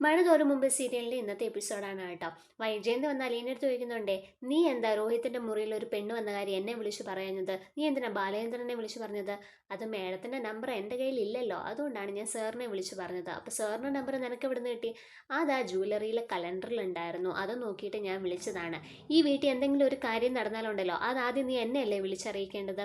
മഴ തോരും മുമ്പ് സീരിയലിന്റെ ഇന്നത്തെ എപ്പിസോഡാണ് കേട്ടോ. വൈജയന്തി വന്ന് അലീൻ്റെ അടുത്ത് ചോദിക്കുന്നുണ്ടേ, നീ എന്താ രോഹിത്തിന്റെ മുറിയിൽ ഒരു പെണ്ണ് വന്ന കാര്യം എന്നെ വിളിച്ചു പറയുന്നത്? നീ എന്തിനാ ബാലേന്ദ്രനെ വിളിച്ചു പറഞ്ഞത്? അത് മേഡത്തിന്റെ നമ്പർ എൻ്റെ കയ്യിൽ ഇല്ലല്ലോ, അതുകൊണ്ടാണ് ഞാൻ സാറിനെ വിളിച്ചു പറഞ്ഞത്. അപ്പോൾ സാറിന്റെ നമ്പർ നിനക്ക് എവിടുന്ന് കിട്ടി? അതാ ജ്വല്ലറിയിലെ കലണ്ടറിൽ ഉണ്ടായിരുന്നു, അത് നോക്കിയിട്ട് ഞാൻ വിളിച്ചതാണ്. ഈ വീട്ടിൽ എന്തെങ്കിലും ഒരു കാര്യം നടന്നാലുണ്ടല്ലോ, അതാദ്യം നീ എന്നെയല്ലേ വിളിച്ചറിയിക്കേണ്ടത്?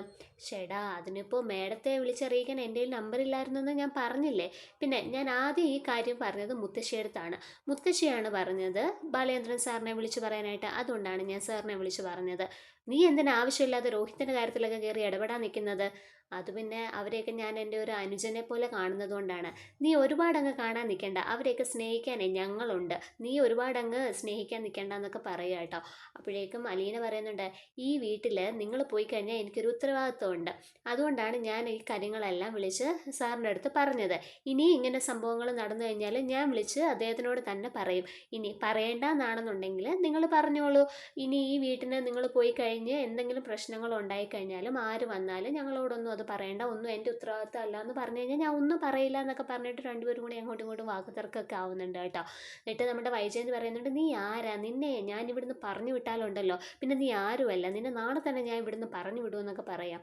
ചേടാ, അതിനിപ്പോൾ മേഡത്തെ വിളിച്ചറിയിക്കാൻ എൻ്റെ കയ്യിൽ നമ്പർ ഇല്ലായിരുന്നെന്ന് ഞാൻ പറഞ്ഞില്ലേ. പിന്നെ ഞാൻ ആദ്യം ഈ കാര്യം പറഞ്ഞത് മുത്തശ്ശിയടുത്താണ്. മുത്തശ്ശിയാണ് പറഞ്ഞത് ബാലേന്ദ്രൻ സാറിനെ വിളിച്ചു പറയാനായിട്ട്. അതുകൊണ്ടാണ് ഞാൻ സാറിനെ വിളിച്ചു പറഞ്ഞത്. നീ എന്തിനാ ആവശ്യമില്ലാതെ രോഹിത്തിൻ്റെ കാര്യത്തിലൊക്കെ കയറി ഇടപെടാൻ നിൽക്കുന്നത്? അത് പിന്നെ അവരെയൊക്കെ ഞാൻ എൻ്റെ ഒരു അനുജനെ പോലെ കാണുന്നത് കൊണ്ടാണ്. നീ ഒരുപാട് അങ്ങ് കാണാൻ നിൽക്കേണ്ട, അവരെയൊക്കെ സ്നേഹിക്കാനേ ഞങ്ങളുണ്ട്. നീ ഒരുപാട് അങ്ങ് സ്നേഹിക്കാൻ നിൽക്കേണ്ട എന്നൊക്കെ പറയുക കേട്ടോ. അപ്പോഴേക്കും അലീന പറയുന്നുണ്ട്, ഈ വീട്ടിൽ നിങ്ങൾ പോയി കഴിഞ്ഞാൽ എനിക്കൊരു ഉത്തരവാദിത്വമുണ്ട്. അതുകൊണ്ടാണ് ഞാൻ ഈ കാര്യങ്ങളെല്ലാം വിളിച്ച് സാറിൻ്റെ അടുത്ത് പറഞ്ഞത്. ഇനി ഇങ്ങനെ സംഭവങ്ങൾ നടന്നു കഴിഞ്ഞാൽ ഞാൻ വിളിച്ച് അദ്ദേഹത്തിനോട് തന്നെ പറയും. ഇനി പറയേണ്ടെന്നാണെന്നുണ്ടെങ്കിൽ നിങ്ങൾ പറഞ്ഞോളൂ. ഇനി ഈ വീട്ടിന് നിങ്ങൾ പോയി കഴിഞ്ഞ് എന്തെങ്കിലും പ്രശ്നങ്ങൾ ഉണ്ടായിക്കഴിഞ്ഞാലും ആര് വന്നാലും ഞങ്ങളോടൊന്നും അത് പറയേണ്ട, ഒന്നും എൻ്റെ ഉത്തരവാദിത്തം അല്ല എന്ന് പറഞ്ഞു കഴിഞ്ഞാൽ ഞാൻ ഒന്നും പറയില്ല എന്നൊക്കെ പറഞ്ഞിട്ട് രണ്ടുപേരും കൂടി അങ്ങോട്ടും ഇങ്ങോട്ടും വാക്കുതർക്കമൊക്കെ ആവുന്നുണ്ട് കേട്ടോ. എന്നിട്ട് നമ്മുടെ വൈജയന്തി പറയുന്നുണ്ട്, നീ ആരാ? നിന്നെ ഞാൻ ഇവിടുന്ന് പറഞ്ഞു വിട്ടാലുണ്ടല്ലോ പിന്നെ നീ ആരുമല്ല, നിന്നെ നാളെ തന്നെ ഞാൻ ഇവിടുന്ന് പറഞ്ഞു വിടുമെന്നൊക്കെ പറയാം.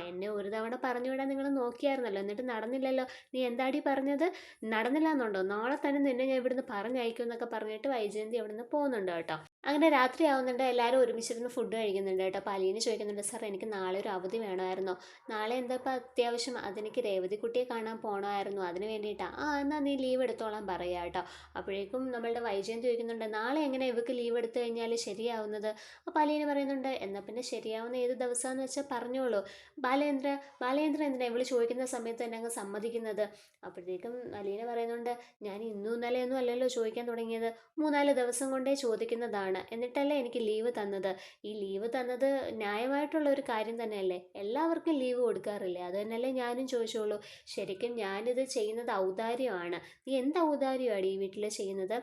എന്നെ ഒരു തവണ പറഞ്ഞു വിടാൻ നിങ്ങൾ നോക്കിയായിരുന്നല്ലോ, എന്നിട്ട് നടന്നില്ലല്ലോ. നീ എന്താടി പറഞ്ഞത്? നടന്നില്ല എന്നുണ്ടോ? നാളെ തന്നെ നിന്നെ ഞാൻ ഇവിടുന്ന് പറഞ്ഞയക്കും എന്നൊക്കെ പറഞ്ഞിട്ട് വൈജയന്തി അവിടുന്ന് പോകുന്നുണ്ട് കേട്ടോ. അങ്ങനെ രാത്രി ആവുന്നുണ്ട്, എല്ലാവരും ഒരുമിച്ചിരുന്ന് ഫുഡ് കഴിക്കുന്നുണ്ട് കേട്ടോ. അപ്പോൾ അലീന ചോദിക്കുന്നുണ്ട്, സാർ എനിക്ക് നാളെ ഒരു അവധി വേണമായിരുന്നോ? നാളെ എന്താ ഇപ്പം അത്യാവശ്യം? അതെനിക്ക് രേവതിക്കുട്ടിയെ കാണാൻ പോകണമായിരുന്നു, അതിന് വേണ്ടിയിട്ടാണ്. എന്നാൽ നീ ലീവ് എടുത്തോളാൻ പറയുക കേട്ടോ. അപ്പോഴേക്കും നമ്മളുടെ വൈജയന്തി ചോദിക്കുന്നുണ്ട്, നാളെ എങ്ങനെ ഇവർക്ക് ലീവ് എടുത്തു കഴിഞ്ഞാൽ ശരിയാവുന്നത്? അപ്പോൾ അലീന പറയുന്നുണ്ട്, എന്നാൽ പിന്നെ ശരിയാവുന്ന ഏത് ദിവസമാണെന്ന് വെച്ചാൽ പറഞ്ഞോളൂ. ബാലേന്ദ്ര എന്തിനാ ഇവള് ചോദിക്കുന്ന സമയത്ത് തന്നെ അങ്ങ് സമ്മതിക്കുന്നത്? അപ്പോഴത്തേക്കും അലീന പറയുന്നുണ്ട്, ഞാൻ ഇന്നും ഇന്നലെയൊന്നും അല്ലല്ലോ ചോദിക്കാൻ തുടങ്ങിയത്, 3-4 ദിവസം കൊണ്ടേ ചോദിക്കുന്നതാണ്. എന്നിട്ടല്ലേ എനിക്ക് ലീവ് തന്നത്. ഈ ലീവ് തന്നത് ന്യായമായിട്ടുള്ള ഒരു കാര്യം തന്നെയല്ലേ? എല്ലാവർക്കും ലീവ് കൊടുക്കാറില്ലേ? അത് തന്നെയല്ലേ ഞാനും ചോദിച്ചോളൂ. ശരിക്കും ഞാനിത് ചെയ്യുന്നത് ഔദാര്യമാണ്. നീ എന്ത് ഔദാര്യമാണ് ഈ വീട്ടിൽ ചെയ്യുന്നത്?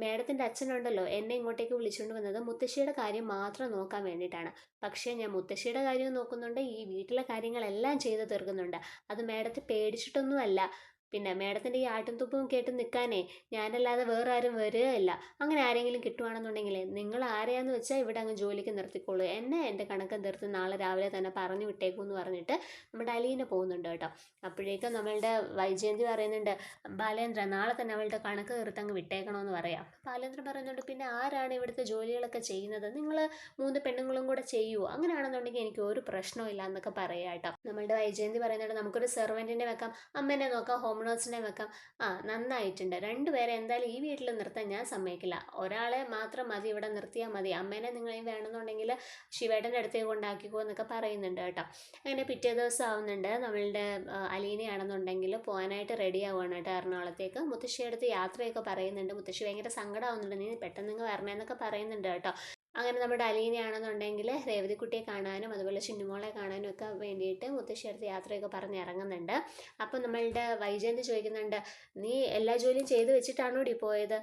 മേഡത്തിൻ്റെ അച്ഛനുണ്ടല്ലോ എന്നെ ഇങ്ങോട്ടേക്ക് വിളിച്ചുകൊണ്ട് വന്നത് മുത്തശ്ശിയുടെ കാര്യം മാത്രം നോക്കാൻ വേണ്ടിയിട്ടാണ്. പക്ഷേ ഞാൻ മുത്തശ്ശിയുടെ കാര്യവും നോക്കുന്നുണ്ട്, ഈ വീട്ടിലെ കാര്യങ്ങളെല്ലാം ചെയ്ത് തീർക്കുന്നുണ്ട്. അത് മേഡത്തെ പേടിച്ചിട്ടൊന്നുമല്ല. പിന്നെ മേഡത്തിൻ്റെ ഈ ആട്ടും തുപ്പും കേട്ട് നിൽക്കാനേ ഞാനല്ലാതെ വേറെ ആരും വരികയില്ല. അങ്ങനെ ആരെങ്കിലും കിട്ടുവാണെന്നുണ്ടെങ്കിൽ നിങ്ങൾ ആരെയാന്ന് വെച്ചാൽ ഇവിടെ അങ്ങ് ജോലിക്ക് നിർത്തിക്കോളൂ, എന്നെ എൻ്റെ കണക്ക് തീർത്ത് നാളെ രാവിലെ തന്നെ പറഞ്ഞു വിട്ടേക്കും എന്ന് പറഞ്ഞിട്ട് നമ്മുടെ അലീന പോകുന്നുണ്ട് കേട്ടോ. അപ്പോഴേക്കും നമ്മളുടെ വൈജയന്തി പറയുന്നുണ്ട്, ബാലേന്ദ്ര നാളെ തന്നെ അവളുടെ കണക്ക് തീർത്ത് അങ്ങ് വിട്ടേക്കണമെന്ന് പറയാം. ബാലേന്ദ്രൻ പറയുന്നുണ്ട്, പിന്നെ ആരാണ് ഇവിടുത്തെ ജോലികളൊക്കെ ചെയ്യുന്നത്? നിങ്ങൾ 3 പെണ്ണുങ്ങളും കൂടെ ചെയ്യുമോ? അങ്ങനെയാണെന്നുണ്ടെങ്കിൽ എനിക്ക് ഒരു പ്രശ്നവും ഇല്ല എന്നൊക്കെ പറയാം കേട്ടോ. നമ്മളുടെ വൈജയന്തി പറയുന്നുണ്ട്, നമുക്കൊരു സെർവൻറ്റിനെ വെക്കാം, അമ്മേനെ നോക്കാം, ഹോം നേഴ്സിനെ വെക്കാം. നന്നായിട്ടുണ്ട്. 2 പേരെ എന്തായാലും ഈ വീട്ടിൽ നിർത്താൻ ഞാൻ സമ്മതിക്കില്ല. ഒരാളെ മാത്രം മതി, ഇവിടെ നിർത്തിയാൽ മതി. അമ്മേനെ നിങ്ങളെയും വേണമെന്നുണ്ടെങ്കിൽ ശിവേട്ടൻ്റെ അടുത്തേക്ക് കൊണ്ടാക്കിക്കോ എന്നൊക്കെ പറയുന്നുണ്ട് കേട്ടോ. അങ്ങനെ പിറ്റേ ദിവസം ആവുന്നുണ്ട്, നമ്മളുടെ അലീനയാണെന്നുണ്ടെങ്കിൽ പോകാനായിട്ട് റെഡി ആവുകയാണ് കേട്ടോ എറണാകുളത്തേക്ക്. മുത്തശ്ശിയുടെ അടുത്ത് യാത്രയൊക്കെ പറയുന്നുണ്ട്. മുത്തശ്ശി ഭയങ്കര സങ്കടമാവുന്നുണ്ട്, നീ പെട്ടെന്ന് ഇങ്ങ് വരണേന്നൊക്കെ പറയുന്നുണ്ട് കേട്ടോ. അങ്ങനെ നമ്മുടെ അലീനയാണെന്നുണ്ടെങ്കിൽ രേവതിക്കുട്ടിയെ കാണാനും അതുപോലെ ചിന്നുമോളെ കാണാനും ഒക്കെ വേണ്ടിയിട്ട് മുത്തശ്ശി അടുത്ത് യാത്രയൊക്കെ പറഞ്ഞ് ഇറങ്ങുന്നുണ്ട്. അപ്പം നമ്മളുടെ വൈജയന്തി ചോദിക്കുന്നുണ്ട്, നീ എല്ലാ ജോലിയും ചെയ്ത് വെച്ചിട്ടാണോ ഡി പോയത്?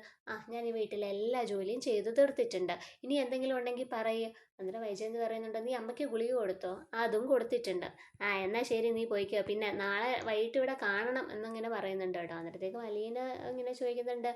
ഞാൻ ഈ വീട്ടിലെ എല്ലാ ജോലിയും ചെയ്ത് തീർത്തിട്ടുണ്ട്, ഇനി എന്തെങ്കിലും ഉണ്ടെങ്കിൽ പറയ്. അന്നേരം വൈജയന്തി പറയുന്നുണ്ട്, നീ അമ്മയ്ക്ക് ഗുളിക കൊടുത്തോ? അതും കൊടുത്തിട്ടുണ്ട്. എന്നാൽ ശരി, നീ പോയിക്കോ, പിന്നെ നാളെ വൈകിട്ട് ഇവിടെ കാണണം എന്നിങ്ങനെ പറയുന്നുണ്ട് കേട്ടോ. അന്നേരത്തേക്കും അലീന ഇങ്ങനെ ചോദിക്കുന്നുണ്ട്,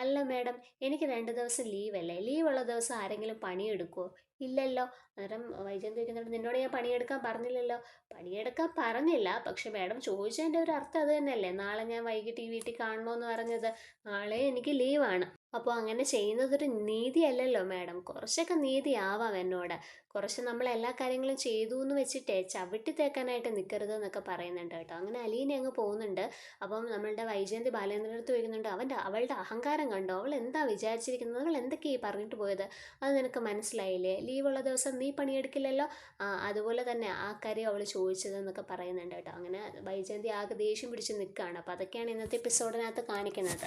അല്ല മേഡം, എനിക്ക് 2 ദിവസം ലീവല്ലേ, ലീവുള്ള ദിവസം ആരെങ്കിലും പണിയെടുക്കുമോ? ഇല്ലല്ലോ. അന്നേരം വൈജയന്തി ചോദിക്കുന്നുണ്ട്, നിന്നോട് ഞാൻ പണിയെടുക്കാൻ പറഞ്ഞില്ലല്ലോ. പണിയെടുക്കാൻ പറഞ്ഞില്ല, പക്ഷെ മേഡം ചോദിച്ചതിൻ്റെ ഒരു അർത്ഥം അത് തന്നെയല്ലേ, നാളെ ഞാൻ വൈകിട്ട് ഈ വീട്ടിൽ കാണണമെന്ന് പറഞ്ഞത്. നാളെ എനിക്ക് ലീവാണ്. അപ്പോൾ അങ്ങനെ ചെയ്യുന്നതൊരു നീതിയല്ലല്ലോ മാഡം. കുറച്ചൊക്കെ നീതി ആവാം എന്നോട്. കുറച്ച് നമ്മൾ എല്ലാ കാര്യങ്ങളും ചെയ്തു എന്ന് വെച്ചിട്ടേ ചവിട്ടി തേക്കാനായിട്ട് നിൽക്കരുത് എന്നൊക്കെ പറയുന്നുണ്ട് കേട്ടോ. അങ്ങനെ അലീന അങ്ങ് പോകുന്നുണ്ട്. അപ്പം നമ്മളുടെ വൈജയന്തി ബാലേന്ദ്രൻ്റെ അടുത്ത് ചോദിക്കുന്നുണ്ട്, അവളുടെ അഹങ്കാരം കണ്ടോ? അവൾ എന്താ വിചാരിച്ചിരിക്കുന്നത്? അവൾ എന്തൊക്കെയാണ് പറഞ്ഞിട്ട് പോയത്? അത് നിനക്ക് മനസ്സിലായില്ലേ? ലീവുള്ള ദിവസം നീ പണിയെടുക്കില്ലല്ലോ. അതുപോലെ തന്നെ ആ കാര്യം അവൾ ചോദിച്ചതെന്നൊക്കെ പറയുന്നുണ്ട് കേട്ടോ. അങ്ങനെ വൈജയന്തി ആകെ ദേഷ്യം പിടിച്ച് നിൽക്കുകയാണ്. അപ്പോൾ അതൊക്കെയാണ് ഇന്നത്തെ എപ്പിസോഡിനകത്ത് കാണിക്കുന്നത്.